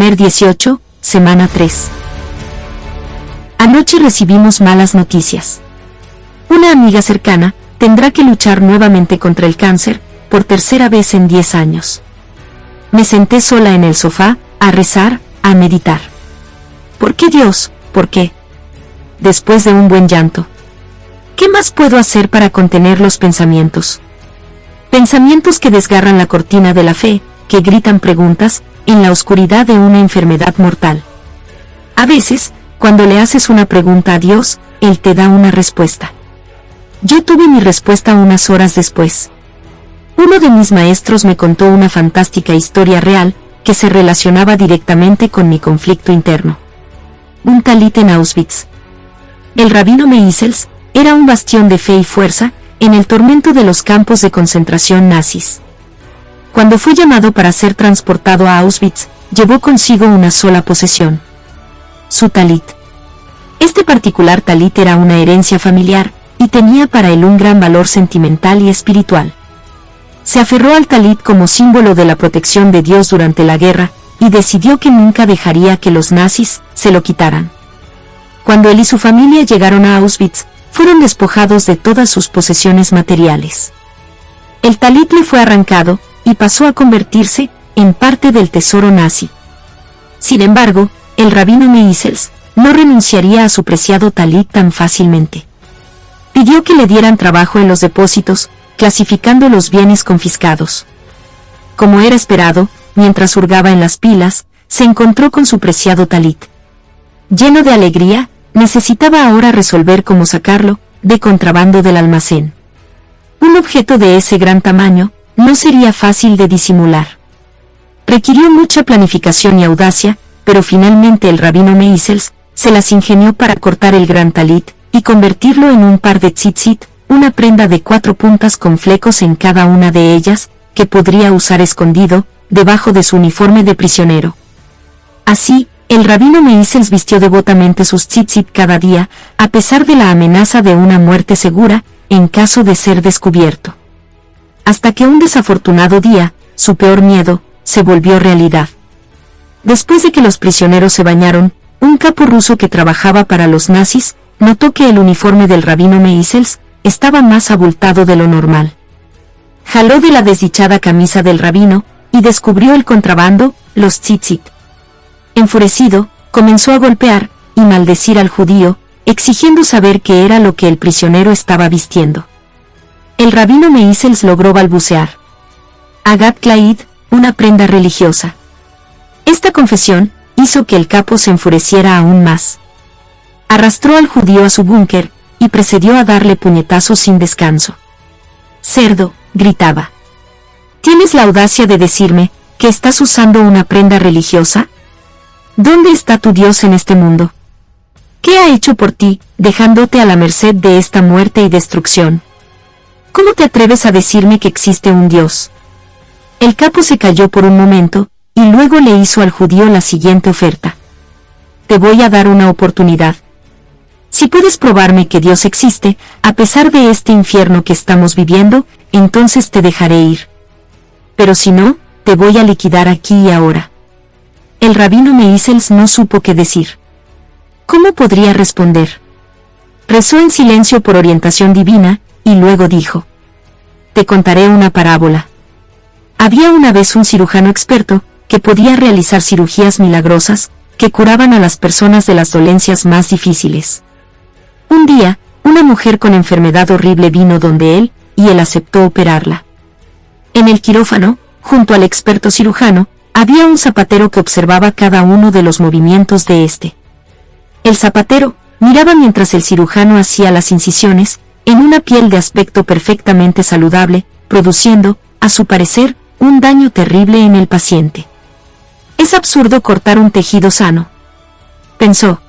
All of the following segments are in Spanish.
Primer 18, semana 3. Anoche recibimos malas noticias. Una amiga cercana tendrá que luchar nuevamente contra el cáncer, por tercera vez en 10 años. Me senté sola en el sofá, a rezar, a meditar. ¿Por qué Dios? ¿Por qué? Después de un buen llanto. ¿Qué más puedo hacer para contener los pensamientos? Pensamientos que desgarran la cortina de la fe, que gritan preguntas, en la oscuridad de una enfermedad mortal. A veces, cuando le haces una pregunta a Dios, Él te da una respuesta. Yo tuve mi respuesta unas horas después. Uno de mis maestros me contó una fantástica historia real, que se relacionaba directamente con mi conflicto interno. Un talit en Auschwitz. El rabino Meisels era un bastión de fe y fuerza, en el tormento de los campos de concentración nazis. Cuando fue llamado para ser transportado a Auschwitz, llevó consigo una sola posesión: su talit. Este particular talit era una herencia familiar, y tenía para él un gran valor sentimental y espiritual. Se aferró al talit como símbolo de la protección de Dios durante la guerra, y decidió que nunca dejaría que los nazis se lo quitaran. Cuando él y su familia llegaron a Auschwitz, fueron despojados de todas sus posesiones materiales. El talit le fue arrancado, y pasó a convertirse en parte del tesoro nazi. Sin embargo, el rabino Meisels no renunciaría a su preciado talit tan fácilmente. Pidió que le dieran trabajo en los depósitos, clasificando los bienes confiscados. Como era esperado, mientras hurgaba en las pilas, se encontró con su preciado talit. Lleno de alegría, necesitaba ahora resolver cómo sacarlo de contrabando del almacén. Un objeto de ese gran tamaño no sería fácil de disimular. Requirió mucha planificación y audacia, pero finalmente el rabino Meisels se las ingenió para cortar el gran talit y convertirlo en un par de tzitzit, una prenda de 4 puntas con flecos en cada una de ellas, que podría usar escondido, debajo de su uniforme de prisionero. Así, el rabino Meisels vistió devotamente sus tzitzit cada día, a pesar de la amenaza de una muerte segura, en caso de ser descubierto. Hasta que un desafortunado día, su peor miedo, se volvió realidad. Después de que los prisioneros se bañaron, un capo ruso que trabajaba para los nazis, notó que el uniforme del rabino Meisels estaba más abultado de lo normal. Jaló de la desdichada camisa del rabino, y descubrió el contrabando, los tzitzit. Enfurecido, comenzó a golpear y maldecir al judío, exigiendo saber qué era lo que el prisionero estaba vistiendo. El rabino Meisels logró balbucear: Agat Klaid, una prenda religiosa. Esta confesión hizo que el capo se enfureciera aún más. Arrastró al judío a su búnker y procedió a darle puñetazos sin descanso. «Cerdo», gritaba. «¿Tienes la audacia de decirme que estás usando una prenda religiosa? ¿Dónde está tu Dios en este mundo? ¿Qué ha hecho por ti, dejándote a la merced de esta muerte y destrucción? ¿Cómo te atreves a decirme que existe un Dios?» El capo se calló por un momento, y luego le hizo al judío la siguiente oferta: «Te voy a dar una oportunidad. Si puedes probarme que Dios existe, a pesar de este infierno que estamos viviendo, entonces te dejaré ir. Pero si no, te voy a liquidar aquí y ahora». El rabino Meisels no supo qué decir. ¿Cómo podría responder? Rezó en silencio por orientación divina, y luego dijo: «Te contaré una parábola. Había una vez un cirujano experto, que podía realizar cirugías milagrosas, que curaban a las personas de las dolencias más difíciles. Un día, una mujer con enfermedad horrible vino donde él, y él aceptó operarla. En el quirófano, junto al experto cirujano, había un zapatero que observaba cada uno de los movimientos de este. El zapatero miraba mientras el cirujano hacía las incisiones, en una piel de aspecto perfectamente saludable, produciendo, a su parecer, un daño terrible en el paciente. «Es absurdo cortar un tejido sano», pensó.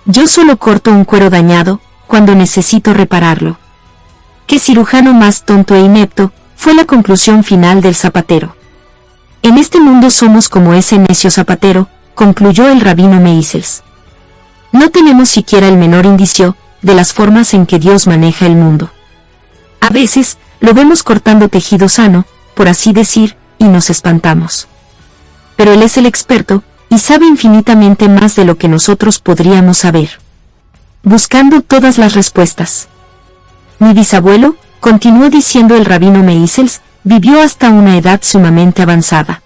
«Yo solo corto un cuero dañado, cuando necesito repararlo». «¿Qué cirujano más tonto e inepto?», fue la conclusión final del zapatero. «En este mundo somos como ese necio zapatero», concluyó el rabino Meisels. «No tenemos siquiera el menor indicio de las formas en que Dios maneja el mundo. A veces, lo vemos cortando tejido sano, por así decir, y nos espantamos. Pero Él es el experto, y sabe infinitamente más de lo que nosotros podríamos saber. Buscando todas las respuestas. Mi bisabuelo, continuó diciendo el rabino Meisels, vivió hasta una edad sumamente avanzada.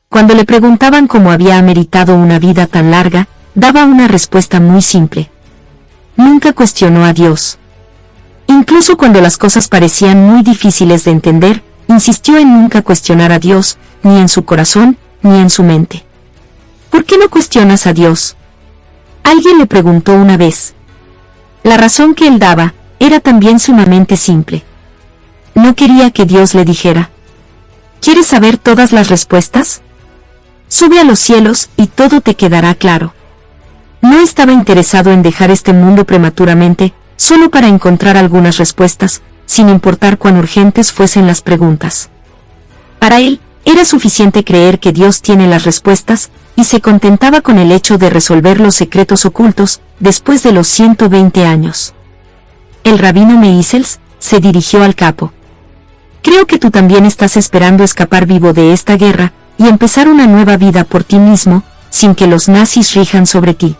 Cuando le preguntaban cómo había ameritado una vida tan larga, daba una respuesta muy simple. Nunca cuestionó a Dios. Incluso cuando las cosas parecían muy difíciles de entender, insistió en nunca cuestionar a Dios, ni en su corazón, ni en su mente. ¿Por qué no cuestionas a Dios? Alguien le preguntó una vez. La razón que él daba era también sumamente simple. No quería que Dios le dijera: ¿quieres saber todas las respuestas? Sube a los cielos y todo te quedará claro. No estaba interesado en dejar este mundo prematuramente, solo para encontrar algunas respuestas, sin importar cuán urgentes fuesen las preguntas. Para él, era suficiente creer que Dios tiene las respuestas, y se contentaba con el hecho de resolver los secretos ocultos, después de los 120 años. El rabino Meisels se dirigió al capo. Creo que tú también estás esperando escapar vivo de esta guerra, y empezar una nueva vida por ti mismo, sin que los nazis rijan sobre ti.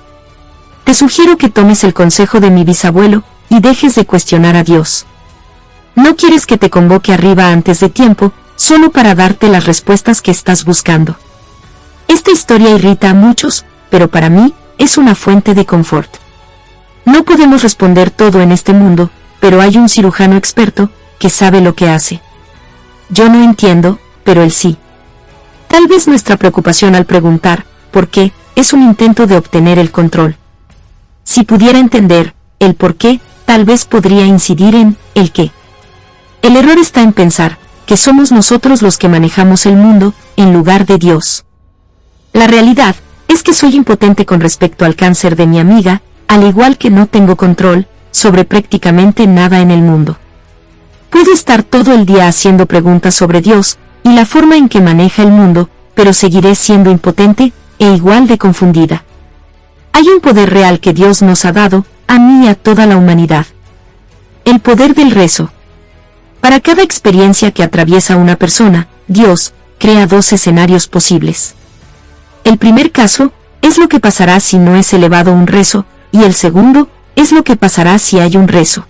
Te sugiero que tomes el consejo de mi bisabuelo, y dejes de cuestionar a Dios. No quieres que te convoque arriba antes de tiempo, solo para darte las respuestas que estás buscando. Esta historia irrita a muchos, pero para mí, es una fuente de confort. No podemos responder todo en este mundo, pero hay un cirujano experto, que sabe lo que hace. Yo no entiendo, pero él sí. Tal vez nuestra preocupación al preguntar, ¿por qué?, es un intento de obtener el control. Si pudiera entender el por qué, tal vez podría incidir en el qué. El error está en pensar que somos nosotros los que manejamos el mundo, en lugar de Dios. La realidad es que soy impotente con respecto al cáncer de mi amiga, al igual que no tengo control sobre prácticamente nada en el mundo. Puedo estar todo el día haciendo preguntas sobre Dios y la forma en que maneja el mundo, pero seguiré siendo impotente e igual de confundida. Hay un poder real que Dios nos ha dado, a mí y a toda la humanidad. El poder del rezo. Para cada experiencia que atraviesa una persona, Dios crea dos escenarios posibles. El primer caso es lo que pasará si no es elevado un rezo, y el segundo es lo que pasará si hay un rezo.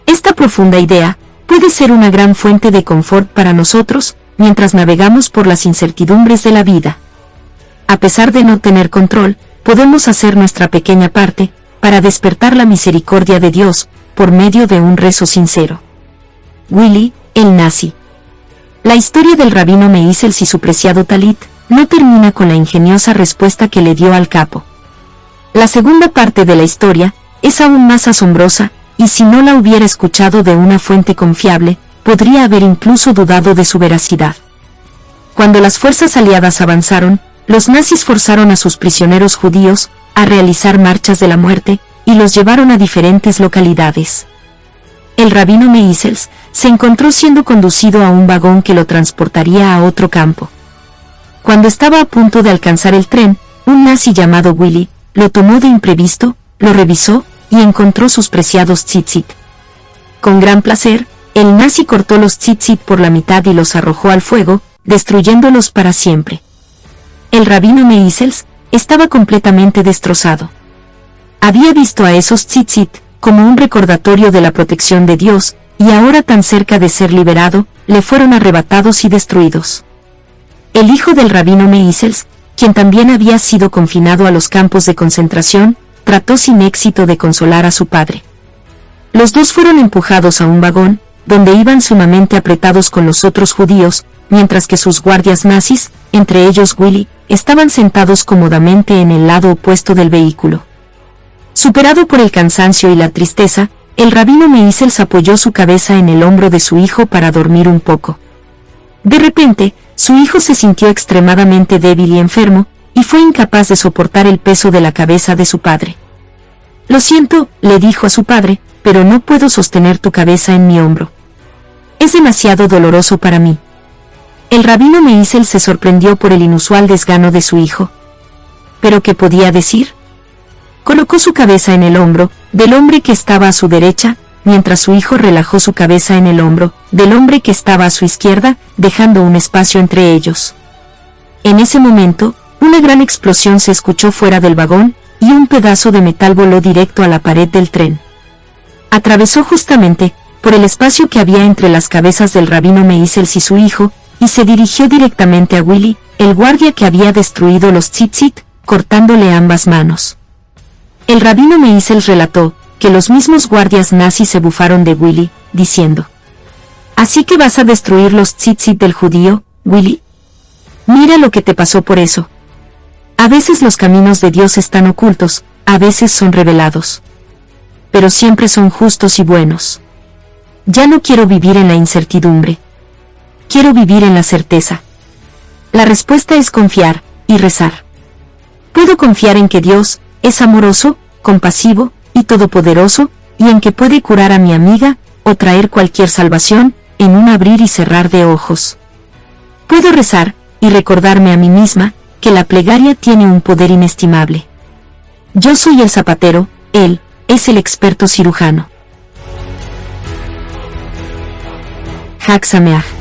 Esta profunda idea puede ser una gran fuente de confort para nosotros, mientras navegamos por las incertidumbres de la vida. A pesar de no tener control, podemos hacer nuestra pequeña parte, para despertar la misericordia de Dios, por medio de un rezo sincero. Willy, el nazi. La historia del rabino Meisels y su preciado talit, no termina con la ingeniosa respuesta que le dio al capo. La segunda parte de la historia, es aún más asombrosa, y si no la hubiera escuchado de una fuente confiable, podría haber incluso dudado de su veracidad. Cuando las fuerzas aliadas avanzaron, los nazis forzaron a sus prisioneros judíos a realizar marchas de la muerte, y los llevaron a diferentes localidades. El rabino Meisels se encontró siendo conducido a un vagón que lo transportaría a otro campo. Cuando estaba a punto de alcanzar el tren, un nazi llamado Willy lo tomó de imprevisto, lo revisó y encontró sus preciados tzitzit. Con gran placer, el nazi cortó los tzitzit por la mitad y los arrojó al fuego, destruyéndolos para siempre. El rabino Meisels estaba completamente destrozado. Había visto a esos tzitzit como un recordatorio de la protección de Dios, y ahora tan cerca de ser liberado, le fueron arrebatados y destruidos. El hijo del rabino Meisels, quien también había sido confinado a los campos de concentración, trató sin éxito de consolar a su padre. Los dos fueron empujados a un vagón, donde iban sumamente apretados con los otros judíos, mientras que sus guardias nazis, entre ellos Willy, estaban sentados cómodamente en el lado opuesto del vehículo. Superado por el cansancio y la tristeza, el rabino Meisels apoyó su cabeza en el hombro de su hijo para dormir un poco. De repente, su hijo se sintió extremadamente débil y enfermo, y fue incapaz de soportar el peso de la cabeza de su padre. «Lo siento», le dijo a su padre, «pero no puedo sostener tu cabeza en mi hombro. Es demasiado doloroso para mí». El rabino Meisels se sorprendió por el inusual desgano de su hijo. ¿Pero qué podía decir? Colocó su cabeza en el hombro del hombre que estaba a su derecha, mientras su hijo relajó su cabeza en el hombro del hombre que estaba a su izquierda, dejando un espacio entre ellos. En ese momento, Una gran explosión se escuchó fuera del vagón, y un pedazo de metal voló directo a la pared del tren. Atravesó justamente por el espacio que había entre las cabezas del rabino Meisels y su hijo, y se dirigió directamente a Willy, el guardia que había destruido los tzitzit, cortándole ambas manos. El rabino Meisels relató que los mismos guardias nazis se bufaron de Willy, diciendo: «¿Así que vas a destruir los tzitzit del judío, Willy? Mira lo que te pasó por eso». A veces los caminos de Dios están ocultos, a veces son revelados. Pero siempre son justos y buenos. Ya no quiero vivir en la incertidumbre. Quiero vivir en la certeza. La respuesta es confiar y rezar. Puedo confiar en que Dios es amoroso, compasivo y todopoderoso, y en que puede curar a mi amiga o traer cualquier salvación en un abrir y cerrar de ojos. Puedo rezar y recordarme a mí misma que la plegaria tiene un poder inestimable. Yo soy el zapatero, él es el experto cirujano. Hag Sameach.